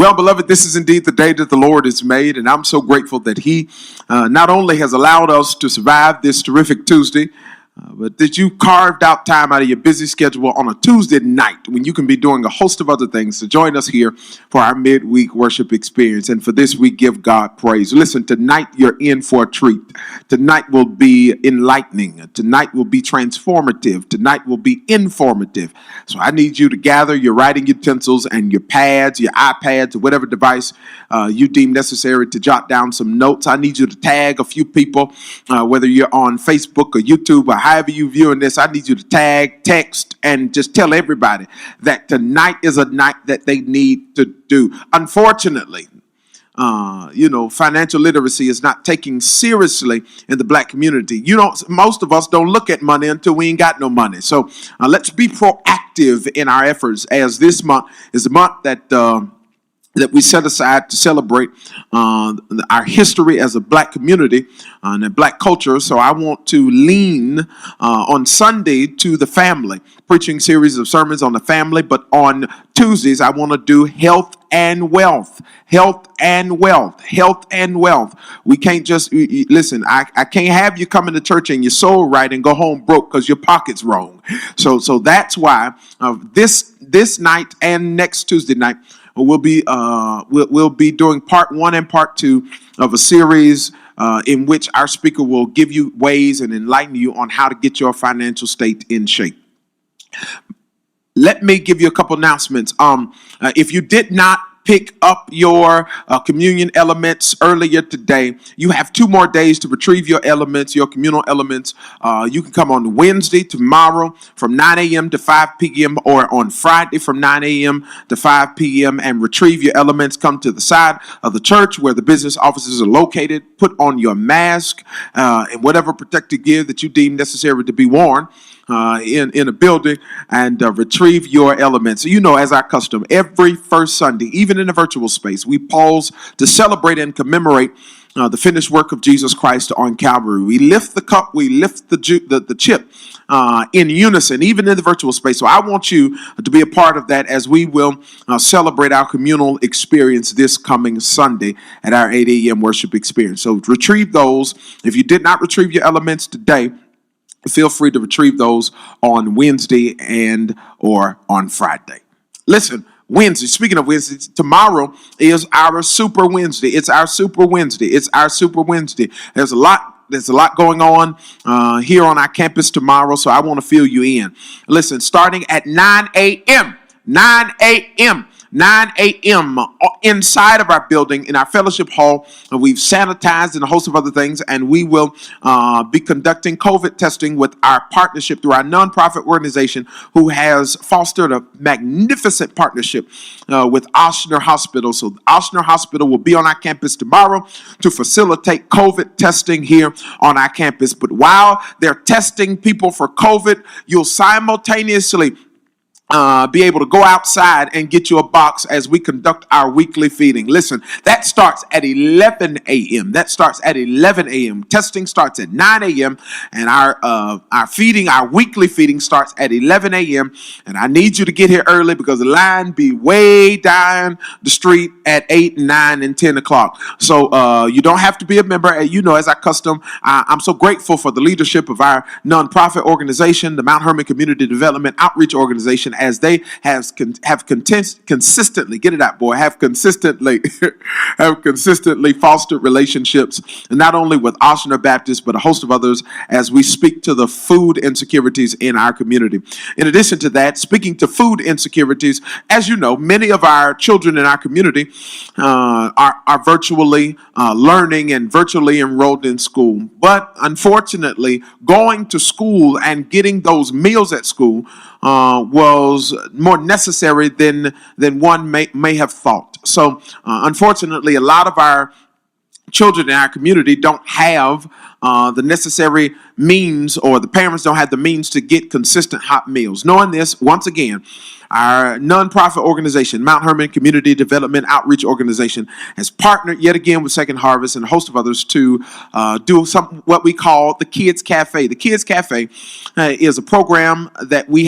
Well, beloved, this is indeed the day that the Lord has made, and I'm so grateful that He not only has allowed us to survive this terrific Tuesday, but that you carved out time out of your busy schedule on a Tuesday night when you can be doing a host of other things to join us here for our midweek worship experience. And for this, we give God praise. Listen, tonight you're in for a treat. Tonight will be enlightening. Tonight will be transformative. Tonight will be informative. So I need you to gather your writing utensils and your pads, your iPads, or whatever device you deem necessary to jot down some notes. I need you to tag a few people, whether you're on Facebook or YouTube or however you viewing this. I need you to tag, text, and just tell everybody that tonight is a night that they need to do. Unfortunately, financial literacy is not taken seriously in the black community. Most of us don't look at money until we ain't got no money. So let's be proactive in our efforts, as this month is a month that we set aside to celebrate our history as a black community and a black culture. So I want to lean on Sunday to the family, preaching series of sermons on the family. But on Tuesdays, I want to do health and wealth. Health and wealth. Health and wealth. We can't just, listen, I can't have you come into church and your soul right and go home broke because your pocket's wrong. So that's why this night and next Tuesday night, we'll be doing part 1 and part 2 of a series in which our speaker will give you ways and enlighten you on how to get your financial state in shape. Let me give you a couple announcements. If you did not pick up your communion elements earlier today, you have 2 more days to retrieve your elements, your communal elements. You can come on Wednesday, tomorrow, from 9 a.m. to 5 p.m. or on Friday from 9 a.m. to 5 p.m. and retrieve your elements. Come to the side of the church where the business offices are located. Put on your mask and whatever protective gear that you deem necessary to be worn in a building, and retrieve your elements. As our custom, every first Sunday, even in a virtual space, we pause to celebrate and commemorate the finished work of Jesus Christ on Calvary. We lift the cup, we lift the chip in unison, even in the virtual space. So I want you to be a part of that as we will celebrate our communal experience this coming Sunday at our 8 a.m. worship experience. So retrieve those. If you did not retrieve your elements today, feel free to retrieve those on Wednesday and or on Friday. Listen, Wednesday, speaking of Wednesday, tomorrow is our Super Wednesday. It's our Super Wednesday. It's our Super Wednesday. There's a lot going on here on our campus tomorrow, so I want to fill you in. Listen, starting at 9 a.m. inside of our building in our fellowship hall, we've sanitized and a host of other things, and we will be conducting COVID testing with our partnership through our nonprofit organization, who has fostered a magnificent partnership with Ochsner Hospital. So Ochsner Hospital will be on our campus tomorrow to facilitate COVID testing here on our campus. But while they're testing people for COVID, you'll simultaneously be able to go outside and get you a box as we conduct our weekly feeding. Listen, that starts at 11 a.m. Testing starts at 9 a.m. and our weekly feeding starts at 11 a.m. And I need you to get here early because the line be way down the street at 8, 9, and 10 o'clock. So you don't have to be a member. As our custom, I'm so grateful for the leadership of our nonprofit organization, the Mount Hermon Community Development Outreach Organization, as they have consistently, get it out, boy, have consistently fostered relationships, not only with Ochsner Baptist, but a host of others, as we speak to the food insecurities in our community. In addition to that, speaking to food insecurities, as you know, many of our children in our community are virtually learning and virtually enrolled in school. But unfortunately, going to school and getting those meals at school was more necessary than one may have thought. So unfortunately, a lot of our children in our community don't have the necessary means, or the parents don't have the means to get consistent hot meals. Knowing this, once again, our nonprofit organization, Mount Hermon Community Development Outreach Organization, has partnered yet again with Second Harvest and a host of others to do what we call the Kids Cafe. The Kids Cafe is a program that we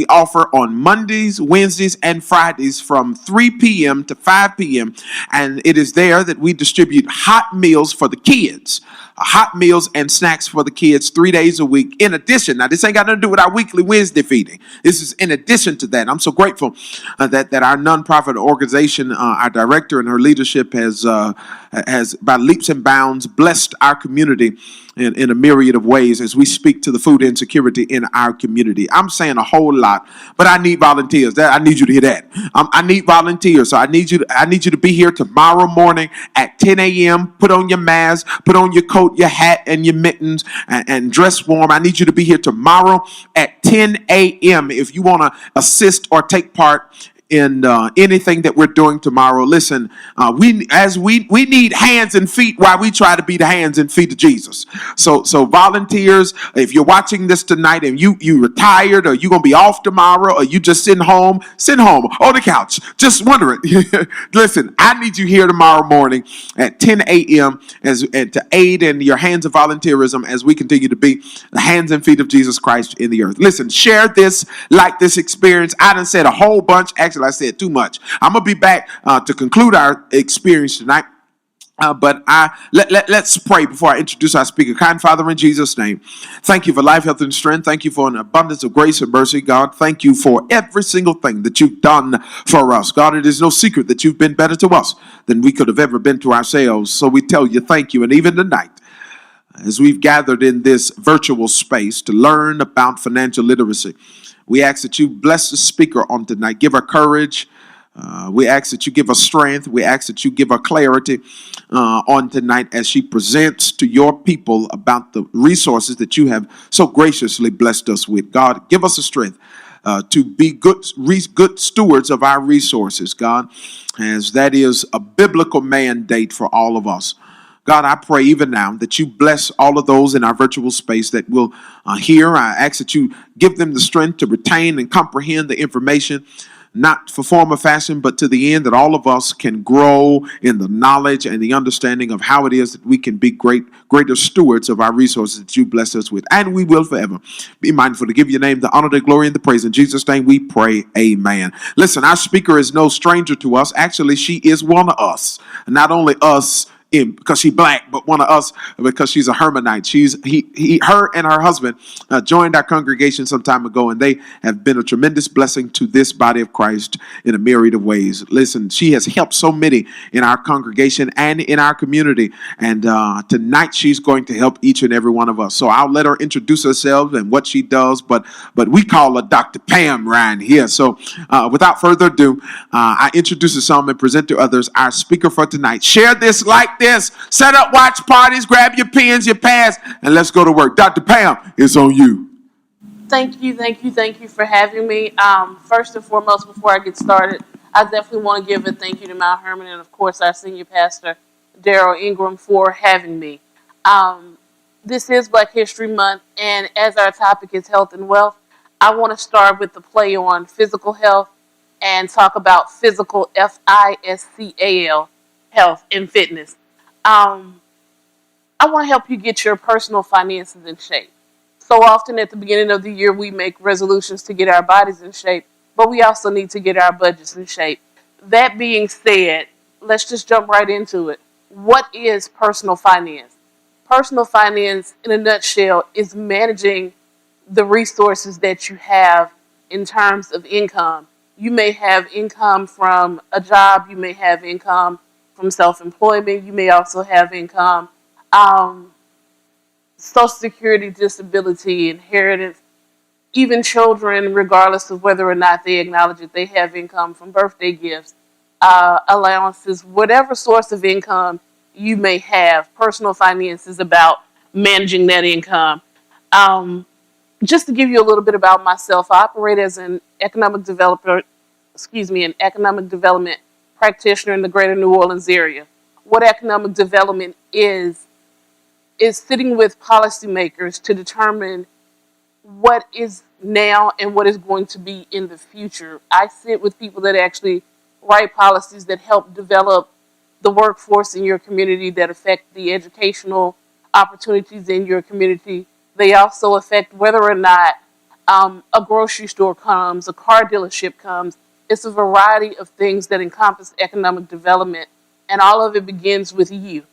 offer on Mondays, Wednesdays, and Fridays from 3 p.m. to 5 p.m. And it is there that we distribute hot meals for the kids. Hot meals and snacks for the kids 3 days a week. In addition, now this ain't got nothing to do with our weekly Wednesday feeding. This is in addition to that. I'm so grateful that our nonprofit organization, our director and her leadership has by leaps and bounds blessed our community in a myriad of ways as we speak to the food insecurity in our community. I'm saying a whole lot, but I need volunteers. I need you to hear that. I need volunteers, so I need you to be here tomorrow morning at 10 a.m. Put on your mask, put on your coat, your hat, and your mittens, and dress warm. I need you to be here tomorrow at 10 a.m. if you want to assist or take part in anything that we're doing tomorrow. Listen, we need hands and feet while we try to be the hands and feet of Jesus. So volunteers, if you're watching this tonight and you retired, or you're gonna be off tomorrow, or you just sitting home on the couch, just wondering. Listen, I need you here tomorrow morning at 10 a.m. and to aid in your hands of volunteerism as we continue to be the hands and feet of Jesus Christ in the earth. Listen, share this, like this experience. I done said a whole bunch. Actually, I said too much. I'm gonna be back to conclude our experience tonight. But let's pray before I introduce our speaker. Kind Father, in Jesus' name, thank you for life, health, and strength. Thank you for an abundance of grace and mercy, God. Thank you for every single thing that you've done for us. God, it is no secret that you've been better to us than we could have ever been to ourselves. So we tell you thank you. And even tonight, as we've gathered in this virtual space to learn about financial literacy, we ask that you bless the speaker on tonight. Give her courage. We ask that you give her strength. We ask that you give her clarity on tonight as she presents to your people about the resources that you have so graciously blessed us with. God, give us the strength to be good stewards of our resources, God, as that is a biblical mandate for all of us. God, I pray even now that you bless all of those in our virtual space that will hear. I ask that you give them the strength to retain and comprehend the information, not for form or fashion, but to the end that all of us can grow in the knowledge and the understanding of how it is that we can be greater stewards of our resources that you bless us with. And we will forever be mindful to give your name the honor, the glory, and the praise. In Jesus' name we pray, amen. Listen, our speaker is no stranger to us. Actually, she is one of us. Not only us because she's black, but one of us because she's a Hermonite. Her and her husband joined our congregation some time ago, and they have been a tremendous blessing to this body of Christ in a myriad of ways. Listen, she has helped so many in our congregation and in our community, and tonight she's going to help each and every one of us. So I'll let her introduce herself and what she does, but we call her Dr. Pam Ryan here. So without further ado, I introduce to some and present to others our speaker for tonight. Share this, like this, set up watch parties, grab your pens, your pads, and let's go to work. Dr. Pam, it's on you. Thank you for having me. First and foremost, before I get started, I definitely want to give a thank you to Mount Hermon and, of course, our senior pastor, Daryl Ingram, for having me. This is Black History Month, and as our topic is health and wealth, I want to start with the play on physical health and talk about physical, FISCAL, health and fitness. I want to help you get your personal finances in shape. So often at the beginning of the year, we make resolutions to get our bodies in shape, but we also need to get our budgets in shape. That being said, let's just jump right into it. What is personal finance? Personal finance, in a nutshell, is managing the resources that you have in terms of income. You may have income from a job, you may have income from self-employment, you may also have income, Social Security, disability, inheritance, even children, regardless of whether or not they acknowledge it, they have income from birthday gifts, allowances, whatever source of income you may have. Personal finance is about managing that income. Just to give you a little bit about myself, I operate as an economic development practitioner in the greater New Orleans area. What economic development is is sitting with policymakers to determine what is now and what is going to be in the future. I sit with people that actually write policies that help develop the workforce in your community, that affect the educational opportunities in your community. They also affect whether or not a grocery store comes, a car dealership comes. It's a variety of things that encompass economic development, and all of it begins with you.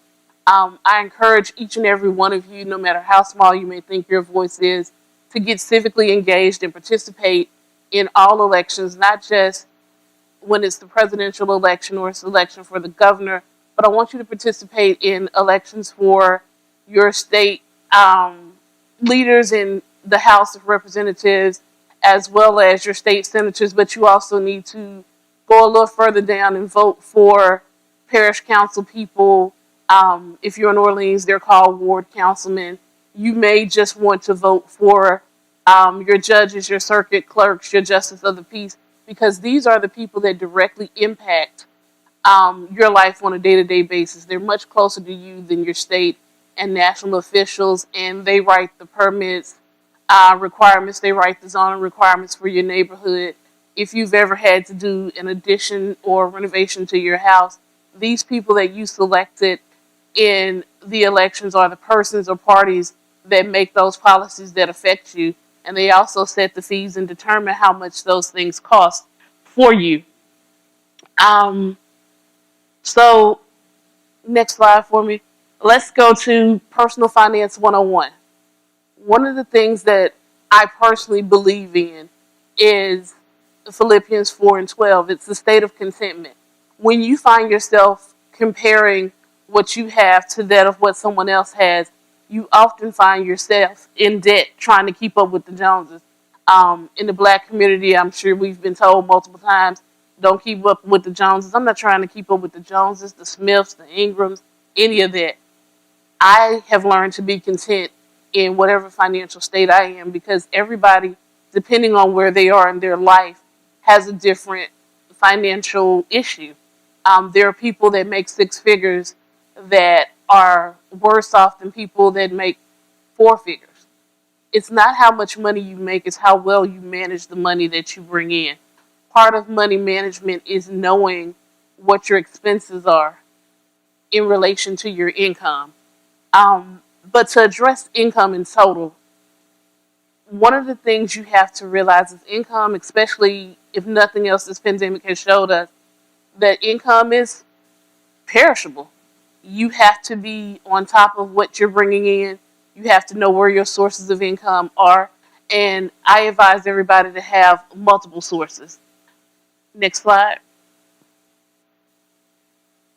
I encourage each and every one of you, no matter how small you may think your voice is, to get civically engaged and participate in all elections, not just when it's the presidential election or it's election for the governor, but I want you to participate in elections for your state leaders in the House of Representatives, as well as your state senators. But you also need to go a little further down and vote for parish council people. If you're in Orleans, they're called ward councilmen. You may just want to vote for your judges, your circuit clerks, your justice of the peace, because these are the people that directly impact your life on a day-to-day basis. They're much closer to you than your state and national officials, and they write the permits requirements. They write the zoning requirements for your neighborhood. If you've ever had to do an addition or renovation to your house, these people that you selected in the elections are the persons or parties that make those policies that affect you, and they also set the fees and determine how much those things cost for you. Um, so, next slide for me. Let's go to Personal Finance 101. One of the things that I personally believe in is Philippians 4 and 12. It's the state of contentment. When you find yourself comparing what you have to that of what someone else has, you often find yourself in debt trying to keep up with the Joneses. In the black community, I'm sure we've been told multiple times, don't keep up with the Joneses. I'm not trying to keep up with the Joneses, the Smiths, the Ingrams, any of that. I have learned to be content in whatever financial state I am, because everybody, depending on where they are in their life, has a different financial issue. There are people that make six figures that are worse off than people that make four figures. It's not how much money you make, it's how well you manage the money that you bring in. Part of money management is knowing what your expenses are in relation to your income. But to address income in total, one of the things you have to realize is income, especially if nothing else, this pandemic has showed us that income is perishable. You have to be on top of what you're bringing in. You have to know where your sources of income are. And I advise everybody to have multiple sources. Next slide.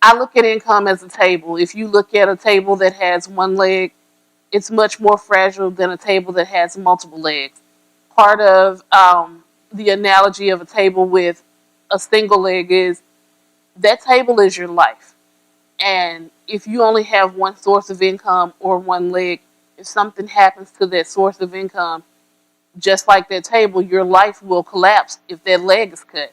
I look at income as a table. If you look at a table that has one leg, it's much more fragile than a table that has multiple legs. Part of the analogy of a table with a single leg is that table is your life. And if you only have one source of income or one leg, if something happens to that source of income, just like that table, your life will collapse if that leg is cut.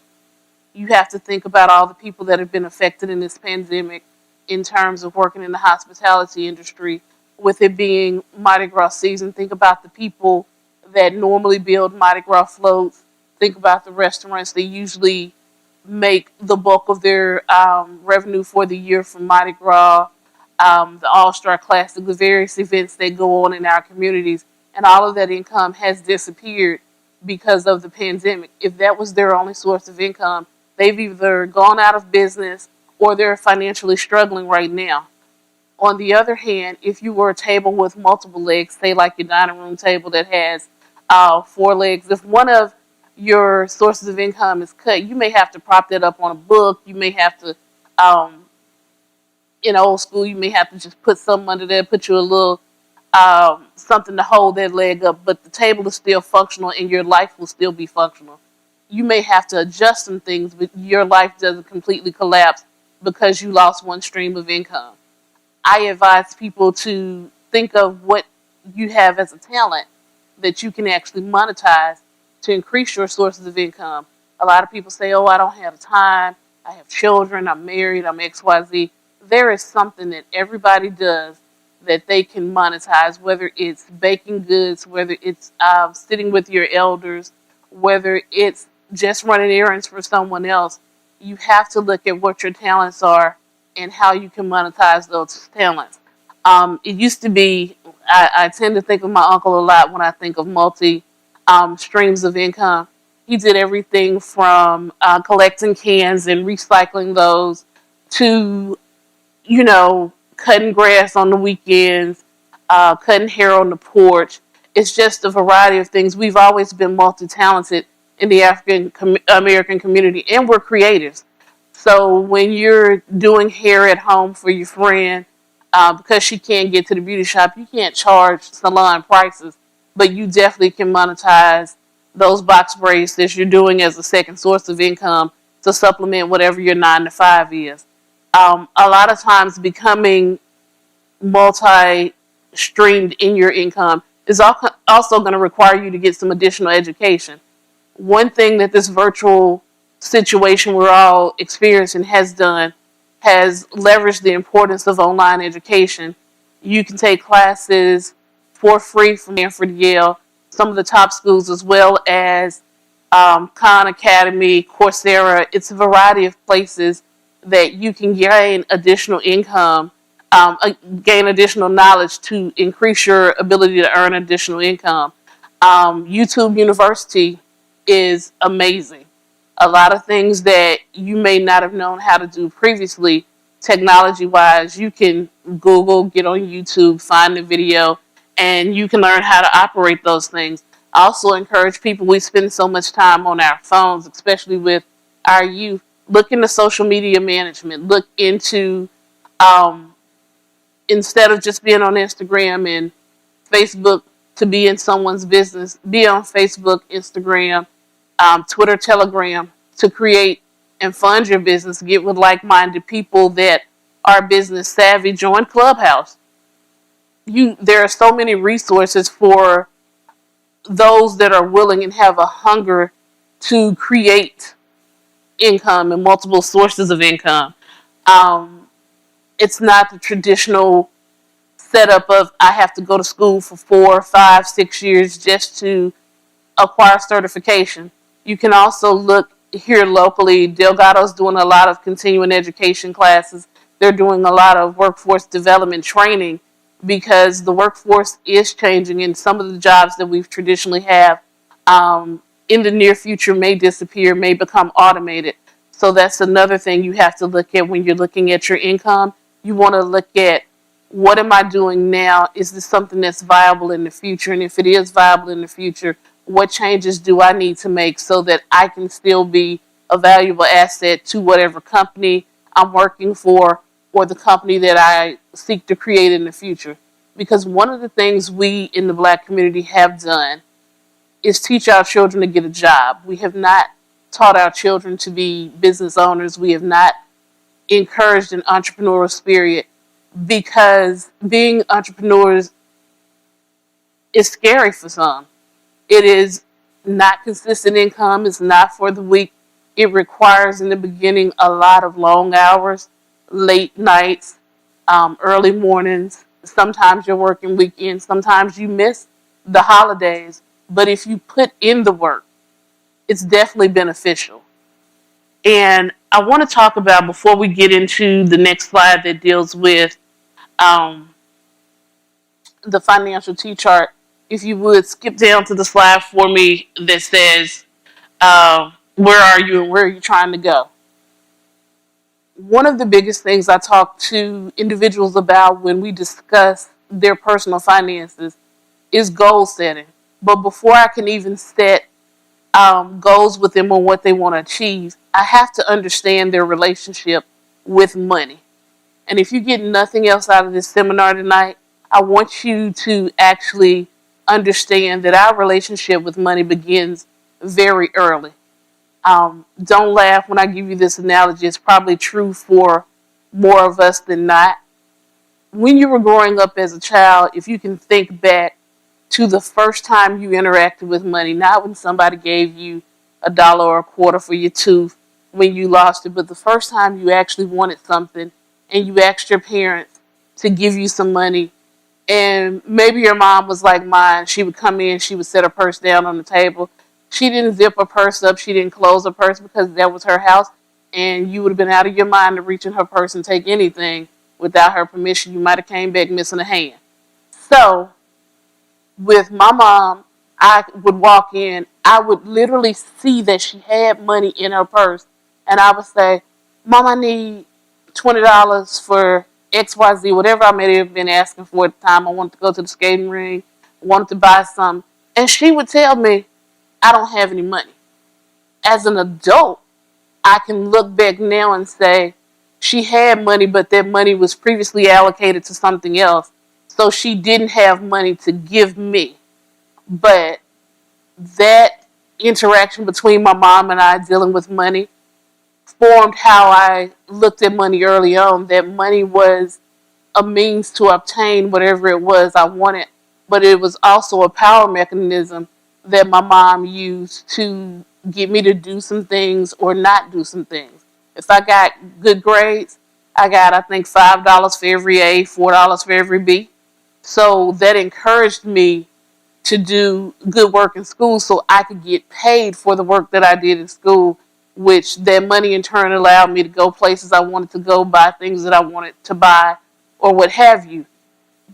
You have to think about all the people that have been affected in this pandemic in terms of working in the hospitality industry, with it being Mardi Gras season. Think about the people that normally build Mardi Gras floats. Think about the restaurants that usually make the bulk of their revenue for the year from Mardi Gras, the All-Star Classic, the various events that go on in our communities. And all of that income has disappeared because of the pandemic. If that was their only source of income, they've either gone out of business or they're financially struggling right now. On the other hand, if you were a table with multiple legs, say like your dining room table that has four legs, if one of your sources of income is cut, you may have to prop that up on a book. You may have to, in old school, you may have to just put something under there, put you a little something to hold that leg up, but the table is still functional and your life will still be functional. You may have to adjust some things, but your life doesn't completely collapse because you lost one stream of income. I advise people to think of what you have as a talent that you can actually monetize to increase your sources of income. A lot of people say, oh, I don't have time. I have children. I'm married. I'm XYZ. There is something that everybody does that they can monetize, whether it's baking goods, whether it's sitting with your elders, whether it's just running errands for someone else. You have to look at what your talents are and how you can monetize those talents. It used to be, I tend to think of my uncle a lot when I think of multi streams of income. He did everything from collecting cans and recycling those to, cutting grass on the weekends, cutting hair on the porch. It's just a variety of things. We've always been multi talented in the African American community, and we're creatives. So when you're doing hair at home for your friend, because she can't get to the beauty shop, you can't charge salon prices, but you definitely can monetize those box braids that you're doing as a second source of income to supplement whatever your 9 to 5 is. A lot of times becoming multi-streamed in your income is also going to require you to get some additional education. One thing that this virtual situation we're all experiencing has leveraged the importance of online education. You can take classes for free from Stanford, Yale, some of the top schools, as well as Khan Academy, Coursera. It's a variety of places that you can gain additional income, gain additional knowledge to increase your ability to earn additional income. YouTube University is amazing. A lot of things that you may not have known how to do previously, technology wise, you can Google, get on YouTube, find the video, and you can learn how to operate those things. I also encourage people, we spend so much time on our phones, especially with our youth. Look into social media management. Look into, instead of just being on Instagram and Facebook, to be in someone's business, be on Facebook, Instagram, Twitter, Telegram, to create and fund your business. Get with like-minded people that are business savvy. Join Clubhouse. There are so many resources for those that are willing and have a hunger to create income and multiple sources of income. Um, it's not the traditional setup of I have to go to school for 4, 5, 6 years just to acquire certification. You can also look here locally. Delgado's doing a lot of continuing education classes. They're doing a lot of workforce development training because the workforce is changing, and some of the jobs that we've traditionally have in the near future may disappear, may become automated. So that's another thing you have to look at when you're looking at your income. You want to look at, what am I doing now? Is this something that's viable in the future? And if it is viable in the future, what changes do I need to make so that I can still be a valuable asset to whatever company I'm working for or the company that I seek to create in the future? Because one of the things we in the Black community have done is teach our children to get a job. We have not taught our children to be business owners. We have not encouraged an entrepreneurial spirit, because being entrepreneurs is scary for some. It is not consistent income. It's not for the weak. It requires in the beginning a lot of long hours, late nights, early mornings. Sometimes you're working weekends. Sometimes you miss the holidays. But if you put in the work, it's definitely beneficial. And I want to talk about, before we get into the next slide that deals with um, the financial T-chart, if you would skip down to the slide for me that says, where are you and where are you trying to go? One of the biggest things I talk to individuals about when we discuss their personal finances is goal setting. But before I can even set goals with them on what they want to achieve, I have to understand their relationship with money. And if you get nothing else out of this seminar tonight, I want you to actually understand that our relationship with money begins very early. Don't laugh when I give you this analogy. It's probably true for more of us than not. When you were growing up as a child, if you can think back to the first time you interacted with money, not when somebody gave you $1 or a quarter for your tooth when you lost it, but the first time you actually wanted something and you asked your parents to give you some money And maybe your mom was like mine. She would come in, she would set her purse down on the table. She didn't zip her purse up, she didn't close her purse because that was her house. And you would have been out of your mind to reach in her purse and take anything without her permission. You might have came back missing a hand. So with my mom, I would walk in, I would literally see that she had money in her purse, and I would say, Mom, I need $20 for XYZ, whatever I may have been asking for at the time. I wanted to go to the skating ring, I wanted to buy something. And she would tell me, I don't have any money. As an adult, I can look back now and say, she had money, but that money was previously allocated to something else. So she didn't have money to give me. But that interaction between my mom and I dealing with money formed how I looked at money early on. That money was a means to obtain whatever it was I wanted, but it was also a power mechanism that my mom used to get me to do some things or not do some things. If I got good grades, I got, I think, $5 for every A, $4 for every B. So that encouraged me to do good work in school so I could get paid for the work that I did in school, which that money in turn allowed me to go places I wanted to go, buy things that I wanted to buy, or what have you.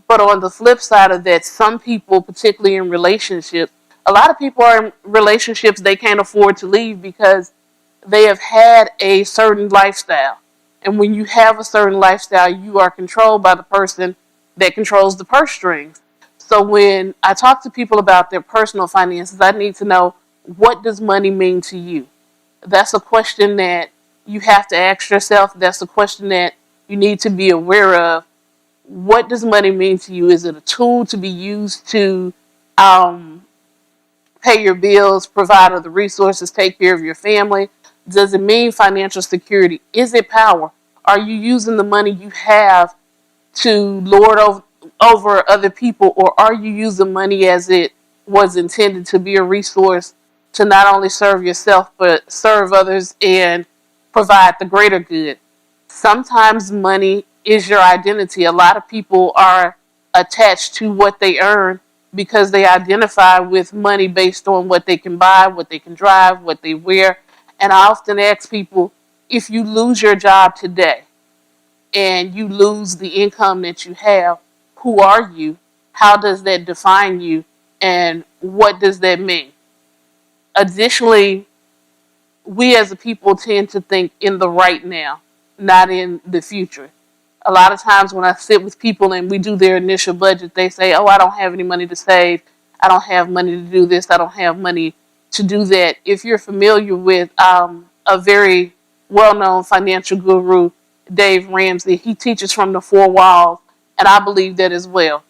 But on the flip side of that, some people, particularly in relationships, a lot of people are in relationships they can't afford to leave because they have had a certain lifestyle. And when you have a certain lifestyle, you are controlled by the person that controls the purse strings. So when I talk to people about their personal finances, I need to know, what does money mean to you? That's a question that you have to ask yourself. That's a question that you need to be aware of. What does money mean to you? Is it a tool to be used to um, pay your bills, provide other resources, take care of your family? Does it mean financial security? Is it power? Are you using the money you have to lord over other people, or are you using money as it was intended to be a resource to not only serve yourself but serve others and provide the greater good? Sometimes money is your identity. A lot of people are attached to what they earn because they identify with money based on what they can buy, what they can drive, what they wear. And I often ask people, if you lose your job today and you lose the income that you have, who are you? How does that define you? And what does that mean? Additionally, we as a people tend to think in the right now, not in the future. A lot of times when I sit with people and we do their initial budget, they say, oh, I don't have any money to save. I don't have money to do this. I don't have money to do that. If you're familiar with a very well-known financial guru, Dave Ramsey, he teaches from the four walls, and I believe that as well.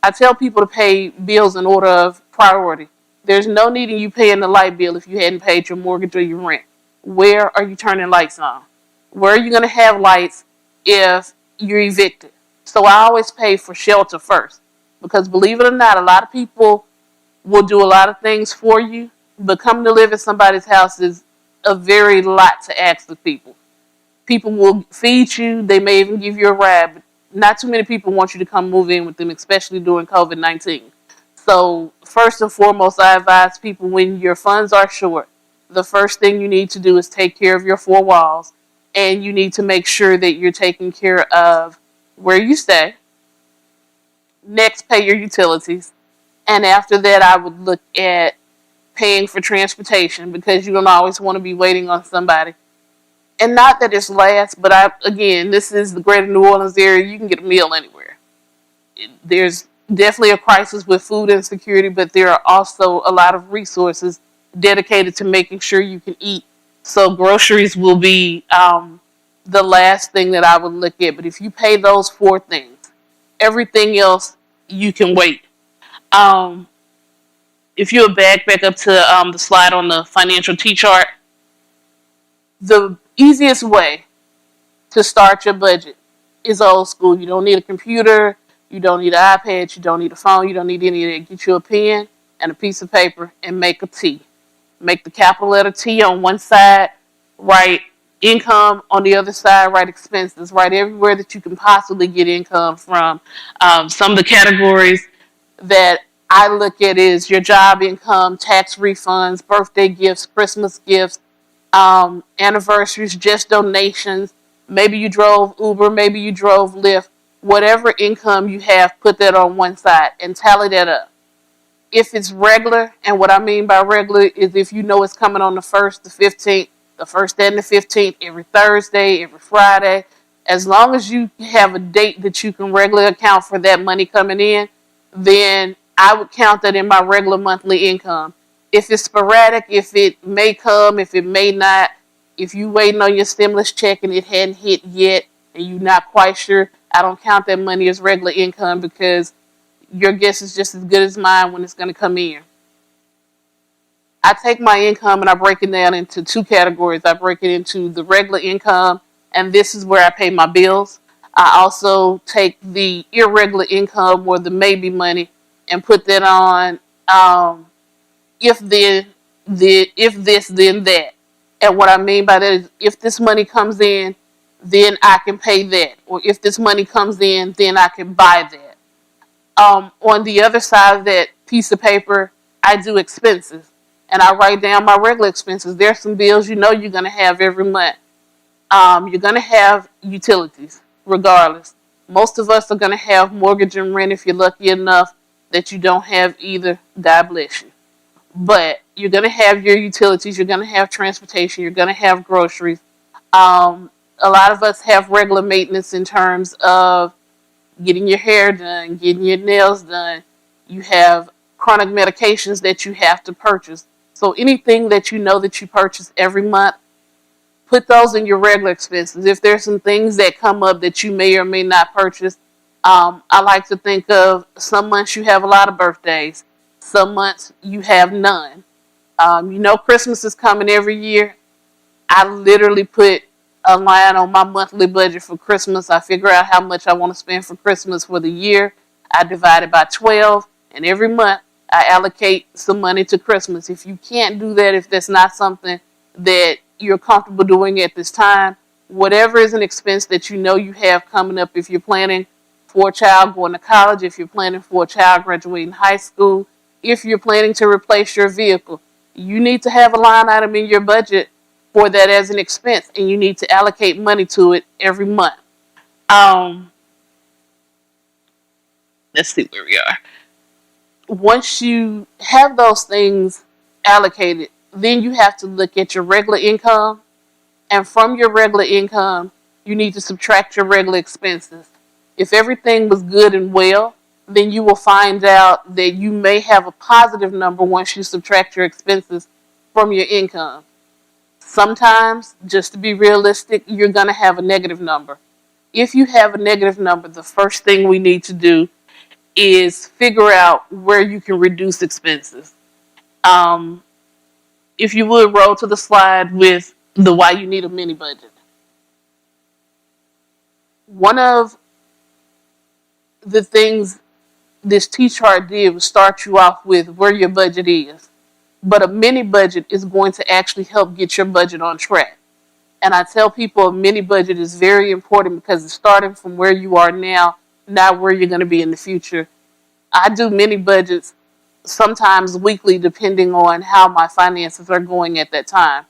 I tell people to pay bills in order of priority. There's no need in you paying the light bill if you hadn't paid your mortgage or your rent. Where are you turning lights on? Where are you going to have lights if you're evicted? So I always pay for shelter first. Because believe it or not, a lot of people will do a lot of things for you, but coming to live in somebody's house is a very lot to ask of people. People will feed you, they may even give you a ride, but not too many people want you to come move in with them, especially during COVID-19. So first and foremost, I advise people, when your funds are short, the first thing you need to do is take care of your four walls, and you need to make sure that you're taking care of where you stay. Next, pay your utilities. And after that, I would look at paying for transportation, because you don't always want to be waiting on somebody. And not that it's last, but again, this is the greater New Orleans area. You can get a meal anywhere. There's definitely a crisis with food insecurity, but there are also a lot of resources dedicated to making sure you can eat. So groceries will be the last thing that I would look at. But if you pay those four things, everything else you can wait. Um, if you're back up to the slide on the financial T chart, the easiest way to start your budget is old school. You don't need a computer. You don't need an iPad. You don't need a phone. You don't need any of that. Get you a pen and a piece of paper and make a T. Make the capital letter T on one side. Write income. On the other side, write expenses. Write everywhere that you can possibly get income from. Some of the categories that I look at is your job income, tax refunds, birthday gifts, Christmas gifts, anniversaries, just donations. Maybe you drove Uber, maybe you drove Lyft. Whatever income you have, put that on one side and tally that up. If it's regular, and what I mean by regular is if you know it's coming on the 1st, the 15th, the 1st and the 15th, every Thursday, every Friday, as long as you have a date that you can regularly account for that money coming in, then I would count that in my regular monthly income. If it's sporadic, if it may come, if it may not, if you waiting on your stimulus check and it hadn't hit yet and you're not quite sure, I don't count that money as regular income because your guess is just as good as mine when it's going to come in. I take my income and I break it down into two categories. I break it into the regular income, and this is where I pay my bills. I also take the irregular income or the maybe money and put that on if then if this then that. And what I mean by that is if this money comes in, then I can pay that, or if this money comes in, then I can buy that. On the other side of that piece of paper, I do expenses. And I write down my regular expenses. There's some bills you know you're going to have every month. You're going to have utilities, regardless. Most of us are going to have mortgage and rent if you're lucky enough that you don't have either. God bless you. But you're going to have your utilities. You're going to have transportation. You're going to have groceries. A lot of us have regular maintenance in terms of getting your hair done, getting your nails done. You have chronic medications that you have to purchase. So anything that you know that you purchase every month, put those in your regular expenses. If there's some things that come up that you may or may not purchase, I like to think of some months you have a lot of birthdays. Some months you have none. You know Christmas is coming every year. I literally put a line on my monthly budget for Christmas. I figure out how much I want to spend for Christmas for the year. I divide it by 12, and every month I allocate some money to Christmas. If you can't do that, if that's not something that you're comfortable doing at this time, whatever is an expense that you know you have coming up, if you're planning for a child going to college, if you're planning for a child graduating high school, if you're planning to replace your vehicle, you need to have a line item in your budget for that as an expense, and you need to allocate money to it every month. Let's see where we are. Once you have those things allocated, then you have to look at your regular income, and from your regular income, you need to subtract your regular expenses. If everything was good and well, then you will find out that you may have a positive number once you subtract your expenses from your income. Sometimes, just to be realistic, you're going to have a negative number. If you have a negative number, the first thing we need to do is figure out where you can reduce expenses. If you would roll to the slide with the why you need a mini budget. One of the things this T-chart did was start you off with where your budget is. But a mini budget is going to actually help get your budget on track. And I tell people a mini budget is very important because it's starting from where you are now, not where you're going to be in the future. I do mini budgets sometimes weekly depending on how my finances are going at that time.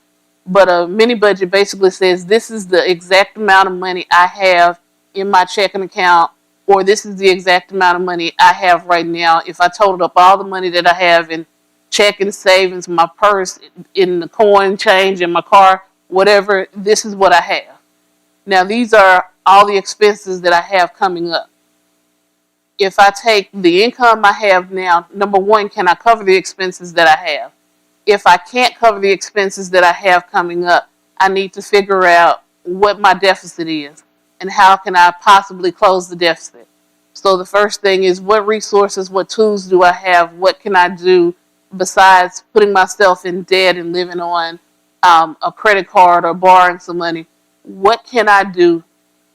But a mini budget basically says this is the exact amount of money I have in my checking account, or this is the exact amount of money I have right now. If I totaled up all the money that I have in checking, savings, my purse, in the coin change, in my car, whatever, this is what I have. Now, these are all the expenses that I have coming up. If I take the income I have now, number one, can I cover the expenses that I have? If I can't cover the expenses that I have coming up, I need to figure out what my deficit is and how can I possibly close the deficit. So the first thing is what resources, what tools do I have? What can I do besides putting myself in debt and living on a credit card or borrowing some money? What can I do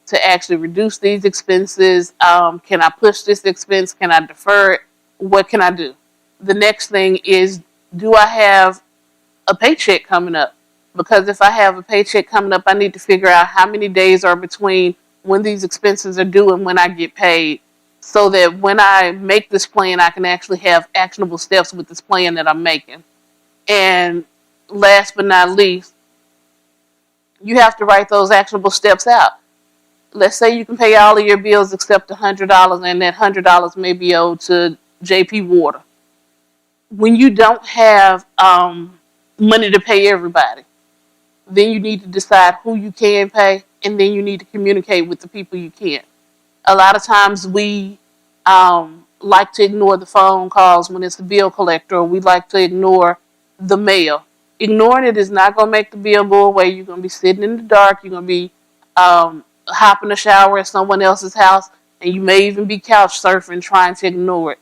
to actually reduce these expenses? Can I push this expense? Can I defer it? What can I do? The next thing is, do I have a paycheck coming up? Because if I have a paycheck coming up, I need to figure out how many days are between when these expenses are due and when I get paid, so that when I make this plan, I can actually have actionable steps with this plan that I'm making. And last but not least, you have to write those actionable steps out. Let's say you can pay all of your bills except $100, and that $100 may be owed to JP Water. When you don't have money to pay everybody, then you need to decide who you can pay, and then you need to communicate with the people you can't. A lot of times we like to ignore the phone calls when it's the bill collector, or we like to ignore the mail. Ignoring it is not going to make the bill go away. You're going to be sitting in the dark. You're going to be hopping a shower at someone else's house, and you may even be couch surfing trying to ignore it.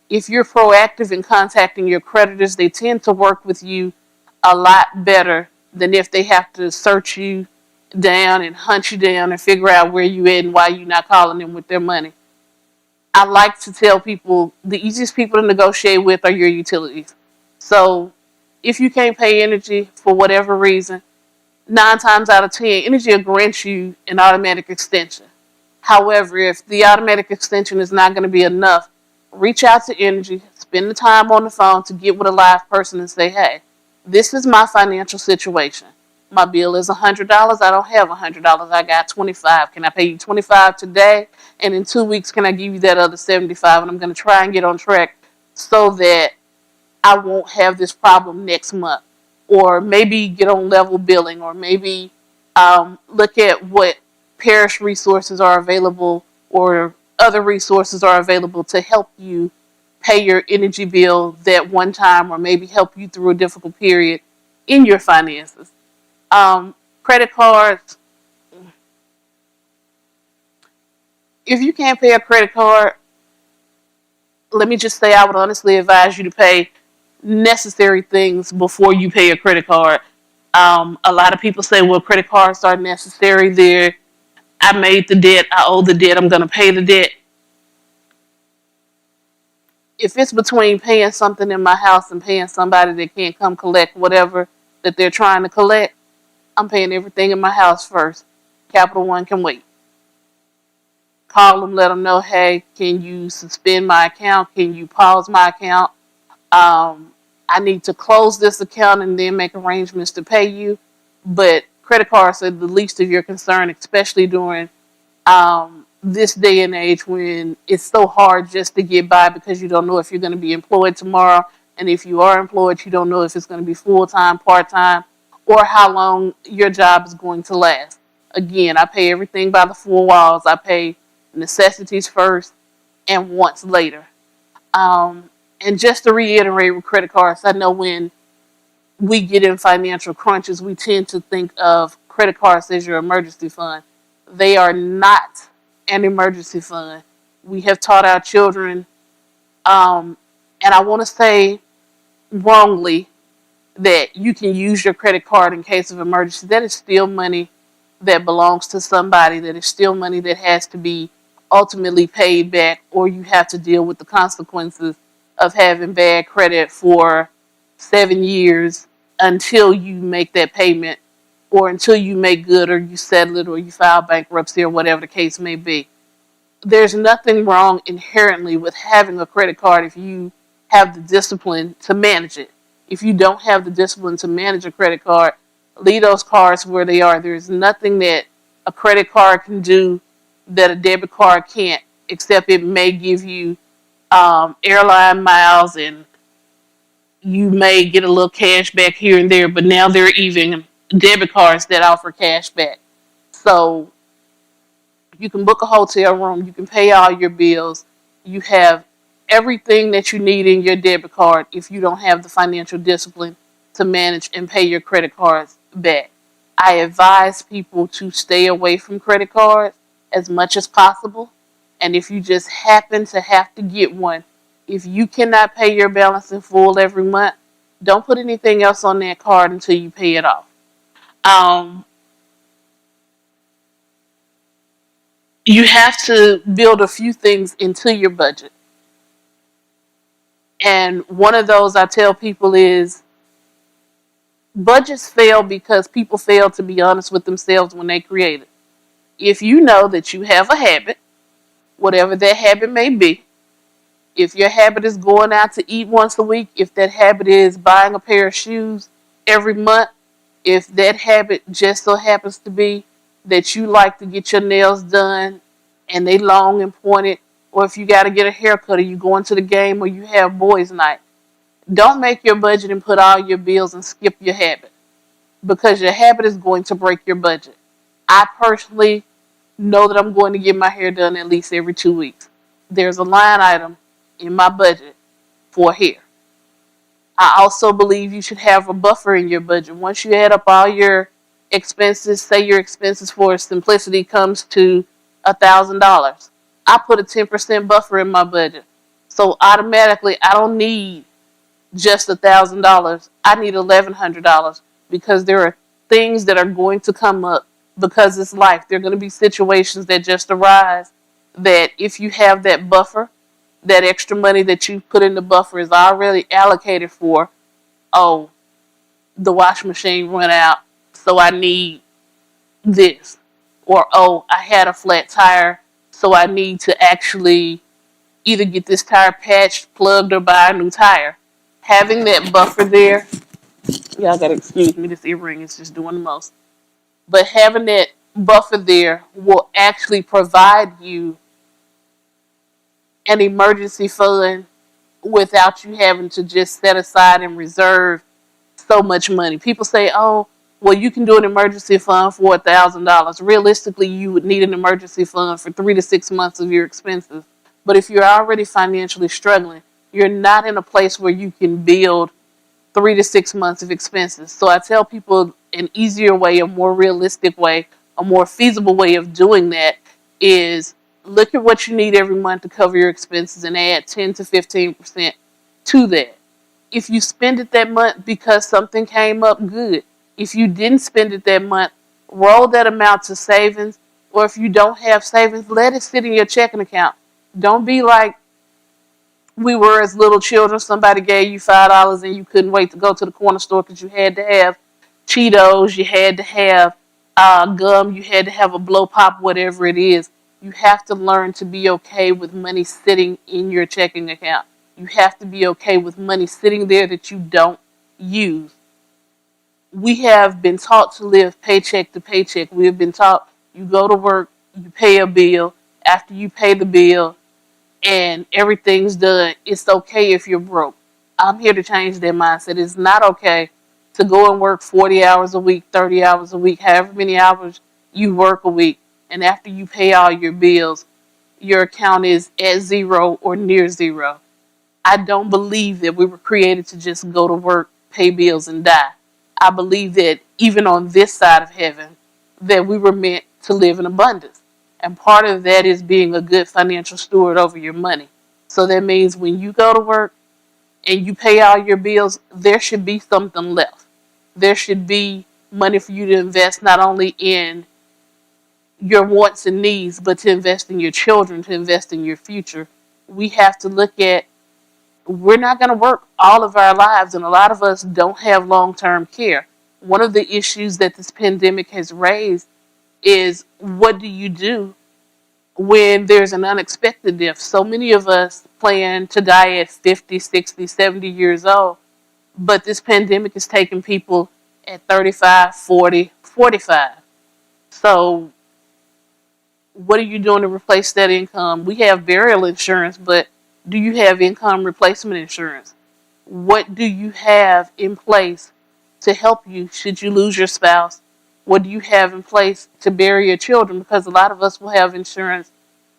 If you're proactive in contacting your creditors, they tend to work with you a lot better than if they have to search you down and hunt you down and figure out where you at and why you're not calling them with their money. I like to tell people the easiest people to negotiate with are your utilities. So if you can't pay energy for whatever reason, 9 times out of 10, energy will grant you an automatic extension. However, if the automatic extension is not going to be enough, reach out to energy, spend the time on the phone to get with a live person and say, hey, this is my financial situation. My bill is $100. I don't have $100. I got 25. Can I pay you 25 today? And in 2 weeks, can I give you that other 75? And I'm going to try and get on track so that I won't have this problem next month. Or maybe get on level billing, or maybe look at what parish resources are available or other resources are available to help you pay your energy bill that one time, or maybe help you through a difficult period in your finances. Credit cards, if you can't pay a credit card, let me just say I would honestly advise you to pay necessary things before you pay a credit card. A lot of people say, well, credit cards are necessary. I made the debt, I owe the debt, I'm going to pay the debt. If it's between paying something in my house and paying somebody that can't come collect whatever that they're trying to collect, I'm paying everything in my house first. Capital One can wait. Call them, let them know, hey, can you suspend my account? Can you pause my account? I need to close this account and then make arrangements to pay you. But credit cards are the least of your concern, especially during this day and age when it's so hard just to get by because you don't know if you're going to be employed tomorrow. And if you are employed, you don't know if it's going to be full-time, part-time, or how long your job is going to last. Again, I pay everything by the four walls. I pay necessities first and wants later. And just to reiterate with credit cards, I know when we get in financial crunches, we tend to think of credit cards as your emergency fund. They are not an emergency fund. We have taught our children, and I want to say wrongly, that you can use your credit card in case of emergency. That is still money that belongs to somebody. That is still money that has to be ultimately paid back, or you have to deal with the consequences of having bad credit for 7 years until you make that payment, or until you make good, or you settle it, or you file bankruptcy, or whatever the case may be. There's nothing wrong inherently with having a credit card if you have the discipline to manage it. If you don't have the discipline to manage a credit card, leave those cards where they are. There's nothing that a credit card can do that a debit card can't, except it may give you airline miles, and you may get a little cash back here and there, but now there are even debit cards that offer cash back. So you can book a hotel room, you can pay all your bills, you have everything that you need in your debit card if you don't have the financial discipline to manage and pay your credit cards back. I advise people to stay away from credit cards as much as possible. And if you just happen to have to get one, if you cannot pay your balance in full every month, don't put anything else on that card until you pay it off. Um, you have to build a few things into your budget. And one of those I tell people is Budgets fail because people fail to be honest with themselves when they create it. If you know that you have a habit, whatever that habit may be, if your habit is going out to eat once a week, if that habit is buying a pair of shoes every month, if that habit just so happens to be that you like to get your nails done and they long and pointed, or if you got to get a haircut or you going to the game or you have boys' night, don't make your budget and put all your bills and skip your habit because your habit is going to break your budget. I personally know that I'm going to get my hair done at least every 2 weeks. There's a line item in my budget for hair. I also believe you should have a buffer in your budget. Once you add up all your expenses, say your expenses for simplicity comes to $1,000. I put a 10% buffer in my budget. So automatically I don't need just $1,000. I need $1,100 because there are things that are going to come up because it's life. There are going to be situations that just arise that if you have that buffer, that extra money that you put in the buffer is already allocated for, oh, the washing machine run out, so I need this. Or, oh, I had a flat tire, so I need to actually either get this tire patched, plugged, or buy a new tire. Having that buffer there, y'all gotta excuse me, this earring is just doing the most. But having that buffer there will actually provide you an emergency fund without you having to just set aside and reserve so much money. People say, oh, well, you can do an emergency fund for $1,000. Realistically, you would need an emergency fund for 3 to 6 months of your expenses. But if you're already financially struggling, you're not in a place where you can build 3 to 6 months of expenses. So I tell people an easier way, a more realistic way, a more feasible way of doing that is look at what you need every month to cover your expenses and add 10 to 15% to that. If you spend it that month because something came up, good. If you didn't spend it that month, roll that amount to savings. Or if you don't have savings, let it sit in your checking account. Don't be like we were as little children. Somebody gave you $5 and you couldn't wait to go to the corner store because you had to have Cheetos, you had to have gum, you had to have a blow pop, whatever it is. You have to learn to be okay with money sitting in your checking account. You have to be okay with money sitting there that you don't use. We have been taught to live paycheck to paycheck. We have been taught you go to work, you pay a bill. After you pay the bill, and everything's done, it's okay if you're broke. I'm here to change that mindset. It's not okay to go and work 40 hours a week, 30 hours a week, however many hours you work a week, and after you pay all your bills, your account is at zero or near zero. I don't believe that we were created to just go to work, pay bills, and die. I believe that even on this side of heaven, that we were meant to live in abundance. And part of that is being a good financial steward over your money. So that means when you go to work and you pay all your bills, there should be something left. There should be money for you to invest not only in your wants and needs, but to invest in your children, to invest in your future. We have to look at we're not going to work all of our lives, and a lot of us don't have long-term care. One of the issues that this pandemic has raised is what do you do when there's an unexpected death? So many of us plan to die at 50, 60, 70 years old, but this pandemic is taking people at 35, 40, 45. So what are you doing to replace that income? We have burial insurance, but do you have income replacement insurance? What do you have in place to help you should you lose your spouse? What do you have in place to bury your children? Because a lot of us will have insurance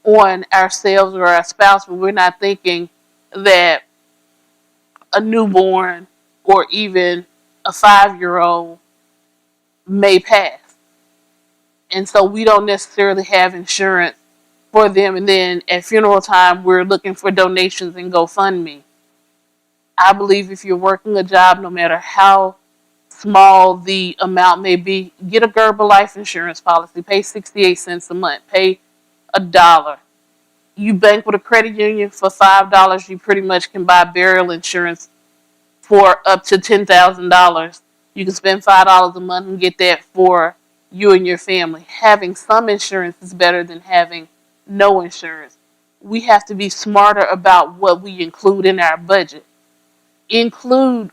on ourselves or our spouse, but we're not thinking that a newborn or even a 5-year-old may pass. And so we don't necessarily have insurance for them. And then at funeral time, we're looking for donations and GoFundMe. I believe if you're working a job, no matter how small the amount may be, get a Gerber life insurance policy. Pay 68 cents a month. Pay $1. You bank with a credit union for $5, you pretty much can buy burial insurance for up to $10,000 You can spend $5 a month and get that for you and your family. Having some insurance is better than having no insurance. We have to be smarter about what we include in our budget. Include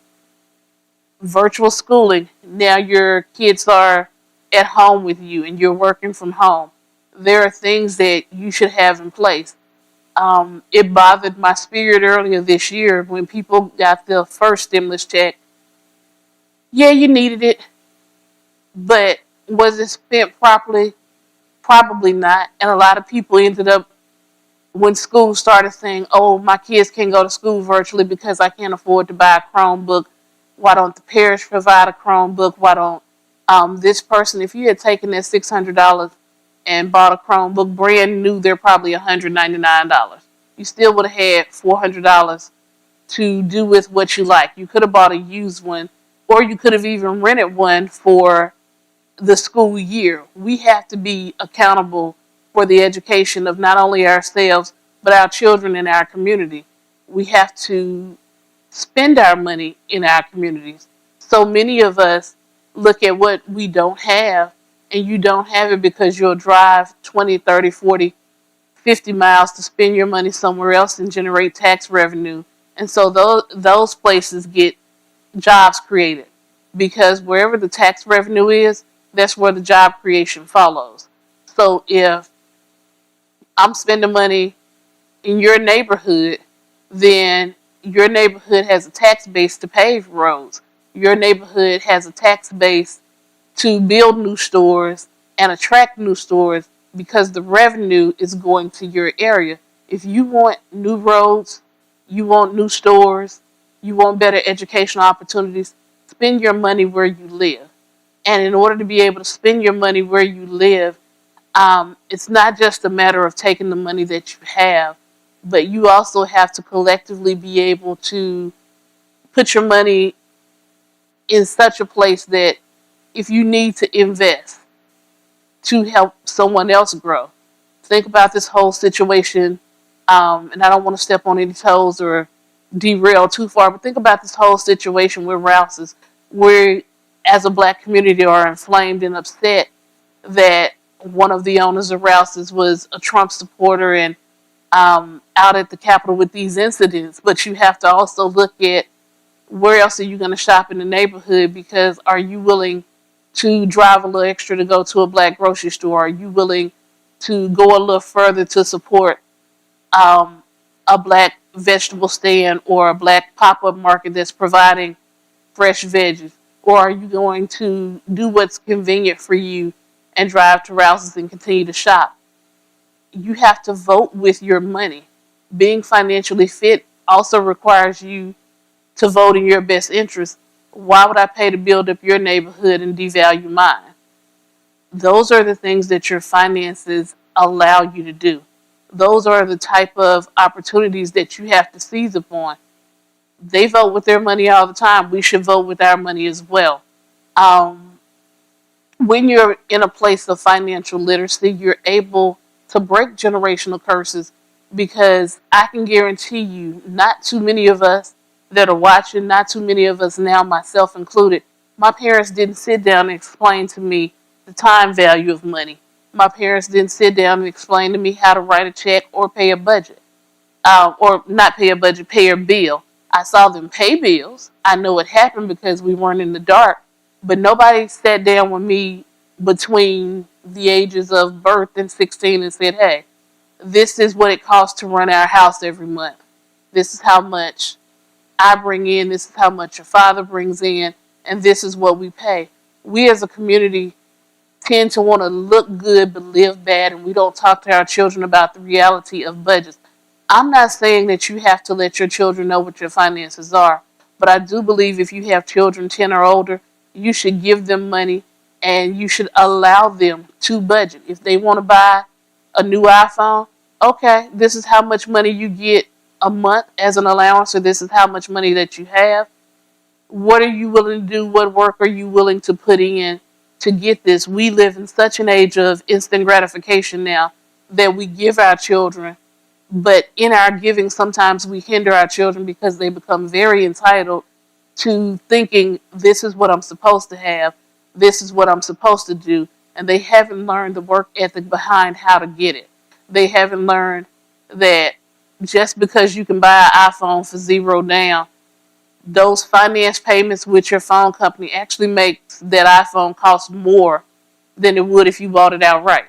virtual schooling. Now your kids are at home with you and you're working from home. There are things that you should have in place. It bothered my spirit earlier this year when people got the first stimulus check. Yeah, you needed it, but was it spent properly? Probably not. And a lot of people ended up, when school started, saying, oh, my kids can't go to school virtually because I can't afford to buy a Chromebook. Why don't the parish provide a Chromebook? Why don't this person, if you had taken that $600 and bought a Chromebook brand new, they're probably $199. You still would have had $400 to do with what you like. You could have bought a used one, or you could have even rented one for the school year. We have to be accountable for the education of not only ourselves, but our children in our community. We have to spend our money in our communities. So many of us look at what we don't have, and you don't have it because you'll drive 20, 30, 40, 50 miles to spend your money somewhere else and generate tax revenue. And so those places get jobs created, because wherever the tax revenue is, that's where the job creation follows. So if I'm spending money in your neighborhood, then your neighborhood has a tax base to pave roads. Your neighborhood has a tax base to build new stores and attract new stores, because the revenue is going to your area. If you want new roads, you want new stores, you want better educational opportunities, spend your money where you live. And in order to be able to spend your money where you live, it's not just a matter of taking the money that you have, but you also have to collectively be able to put your money in such a place that if you need to invest to help someone else grow. Think about this whole situation, and I don't want to step on any toes or derail too far, but think about this whole situation with Rouse's, where as a black community are inflamed and upset that one of the owners of Rouse's was a Trump supporter and out at the Capitol with these incidents. But you have to also look at where else are you going to shop in the neighborhood, because are you willing to drive a little extra to go to a black grocery store? Are you willing to go a little further to support a black vegetable stand or a black pop-up market that's providing fresh veggies? Or are you going to do what's convenient for you and drive to Rouse's and continue to shop? You have to vote with your money. Being financially fit also requires you to vote in your best interest. Why would I pay to build up your neighborhood and devalue mine? Those are the things that your finances allow you to do. Those are the type of opportunities that you have to seize upon. They vote with their money all the time. We should vote with our money as well. Um, when you're in a place of financial literacy, you're able to break generational curses, because I can guarantee you, not too many of us that are watching, not too many of us now, myself included, my parents didn't sit down and explain to me the time value of money. My parents didn't sit down and explain to me how to write a check or pay a budget, or not pay a budget, pay a bill. I saw them pay bills. I know it happened because we weren't in the dark, but nobody sat down with me between the ages of birth and 16 and said, hey, this is what it costs to run our house every month. This is how much I bring in. This is how much your father brings in. And this is what we pay. We as a community tend to want to look good but live bad, and we don't talk to our children about the reality of budgets. I'm not saying that you have to let your children know what your finances are, but I do believe if you have children 10 or older, you should give them money and you should allow them to budget. If they want to buy a new iPhone, okay, this is how much money you get a month as an allowance, or this is how much money that you have. What are you willing to do? What work are you willing to put in to get this? We live in such an age of instant gratification now that we give our children, but in our giving, sometimes we hinder our children because they become very entitled to thinking this is what I'm supposed to have, this is what I'm supposed to do, and they haven't learned the work ethic behind how to get it. They haven't learned that just because you can buy an iPhone for zero down, those finance payments with your phone company actually makes that iPhone cost more than it would if you bought it outright.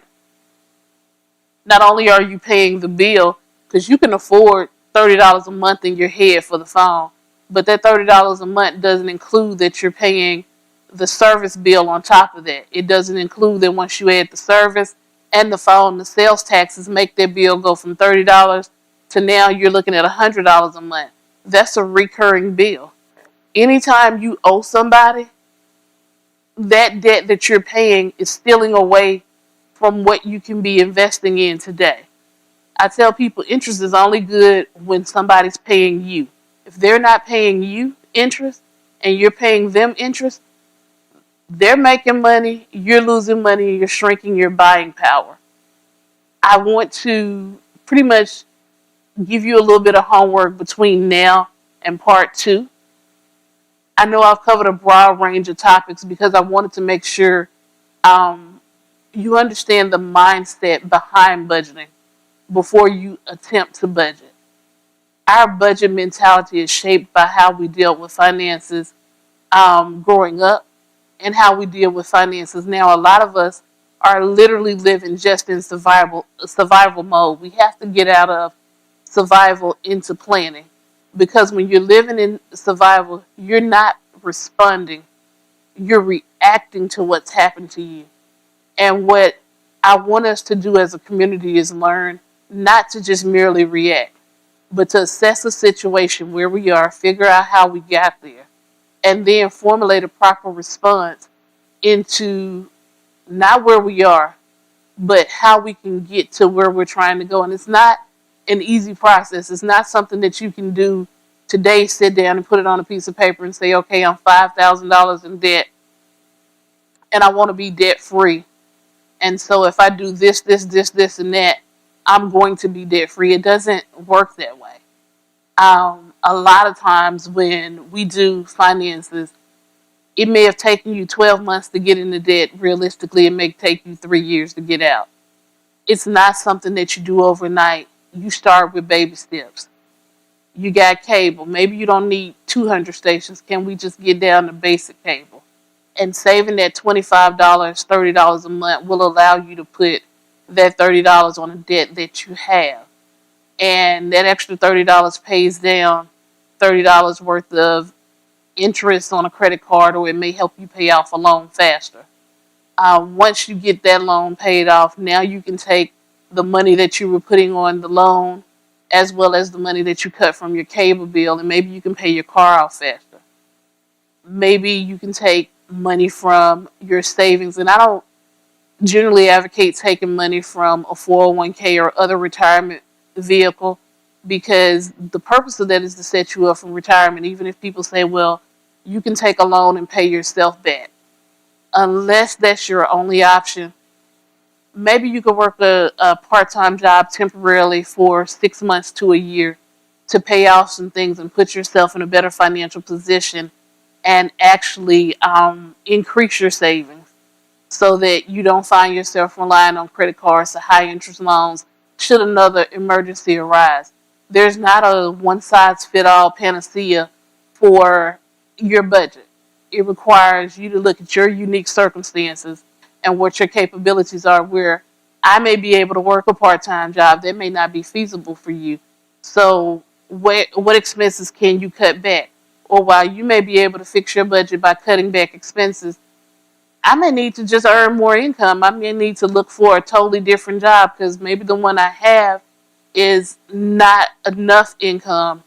Not only are you paying the bill, because you can afford $30 a month in your head for the phone, but that $30 a month doesn't include that you're paying the service bill on top of that. It doesn't include that once you add the service and the phone, the sales taxes make that bill go from $30 to now you're looking at $100 a month. That's a recurring bill. Anytime you owe somebody, that debt that you're paying is stealing away from what you can be investing in today. I tell people interest is only good when somebody's paying you. If they're not paying you interest and you're paying them interest, they're making money, you're losing money, you're shrinking your buying power. I want to pretty much give you a little bit of homework between now and part two. I know I've covered a broad range of topics because I wanted to make sure um, you understand the mindset behind budgeting before you attempt to budget. Our budget mentality is shaped by how we deal with finances growing up and how we deal with finances now. A lot of us are literally living just in survival mode. We have to get out of survival into planning, because when you're living in survival, you're not responding, you're reacting to what's happened to you. And what I want us to do as a community is learn not to just merely react, but to assess a situation where we are, figure out how we got there, and then formulate a proper response into not where we are, but how we can get to where we're trying to go. And it's not an easy process. It's not something that you can do today, sit down and put it on a piece of paper and say, okay, I'm $5,000 in debt and I want to be debt free. And so if I do this, and that, I'm going to be debt free. It doesn't work that way. A lot of times when we do finances, it may have taken you 12 months to get into debt. Realistically, it may take you 3 years to get out. It's not something that you do overnight. You start with baby steps. You got cable. Maybe you don't need 200 stations. Can we just get down to basic cable? And saving that $25, $30 a month will allow you to put that $30 on a debt that you have. And that extra $30 pays down $30 worth of interest on a credit card, or it may help you pay off a loan faster. Once you get that loan paid off, now you can take the money that you were putting on the loan as well as the money that you cut from your cable bill, and maybe you can pay your car off faster. Maybe you can take money from your savings, and I don't generally advocate taking money from a 401k or other retirement vehicle, because the purpose of that is to set you up for retirement. Even if people say, well, you can take a loan and pay yourself back. Unless that's your only option, maybe you could work a part-time job temporarily for 6 months to a year to pay off some things and put yourself in a better financial position and actually increase your savings so that you don't find yourself relying on credit cards or high interest loans should another emergency arise. There's not a one-size-fits-all panacea for your budget. It requires you to look at your unique circumstances and what your capabilities are, where I may be able to work a part-time job that may not be feasible for you. So what expenses can you cut back? Or while you may be able to fix your budget by cutting back expenses, I may need to just earn more income. I may need to look for a totally different job because maybe the one I have is not enough income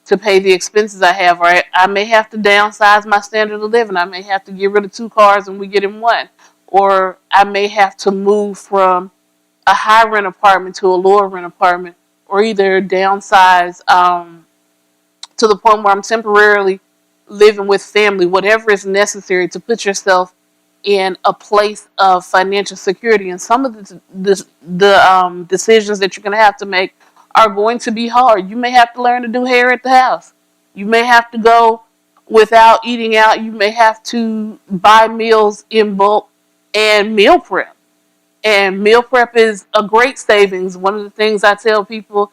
to pay the expenses I have. Or I may have to downsize my standard of living. I may have to get rid of 2 cars and we get in one. Or I may have to move from a high rent apartment to a lower rent apartment, or either downsize to the point where I'm temporarily living with family, whatever is necessary to put yourself in a place of financial security. And some of the decisions that you're going to have to make are going to be hard. You may have to learn to do hair at the house. You may have to go Without eating out, you may have to buy meals in bulk and meal prep. And meal prep is a great savings. One of the things I tell people,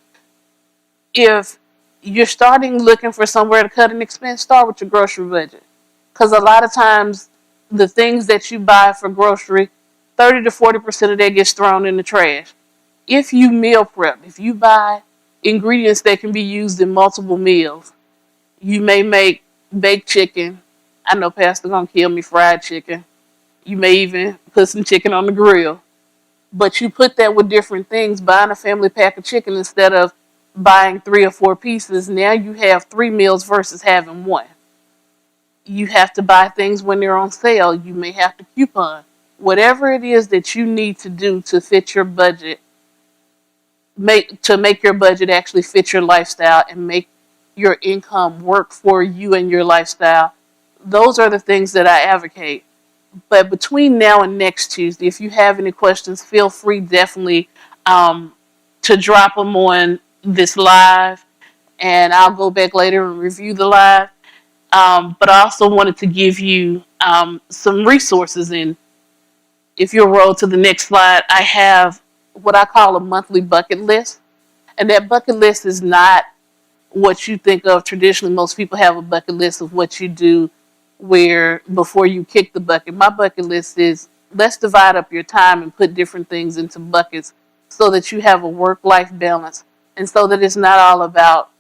if you're starting looking for somewhere to cut an expense, start with your grocery budget. Because a lot of times, the things that you buy for grocery, 30 to 40% of that gets thrown in the trash. If you meal prep, if you buy ingredients that can be used in multiple meals, you may make baked chicken. I know Pastor gonna kill me, fried chicken. You may even put some chicken on the grill. But you put that with different things, buying a family pack of chicken instead of buying 3 or 4 pieces. Now you have 3 meals versus having one. You have to buy things when they're on sale. You may have to coupon. Whatever it is that you need to do to fit your budget, make your budget actually fit your lifestyle and make your income work for you and your lifestyle. Those are the things that I advocate. But between now and next Tuesday, if you have any questions, feel free definitely to drop them on this live, and I'll go back later and review the live. But I also wanted to give you some resources. And if you'll roll to the next slide, I have what I call a monthly bucket list. And that bucket list is not what you think of traditionally. Most people have a bucket list of what you do where before you kick the bucket. My bucket list is, let's divide up your time and put different things into buckets so that you have a work-life balance and so that it's not all about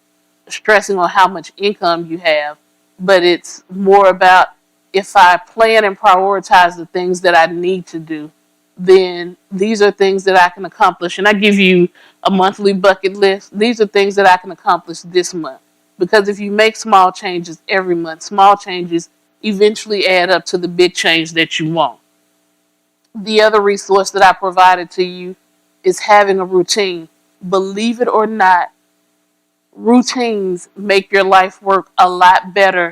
stressing on how much income you have, but it's more about, if I plan and prioritize the things that I need to do, then these are things that I can accomplish. And I give you a monthly bucket list. These are things that I can accomplish this month. Because if you make small changes every month, small changes eventually add up to the big change that you want. The other resource that I provided to you is having a routine. Believe it or not, routines make your life work a lot better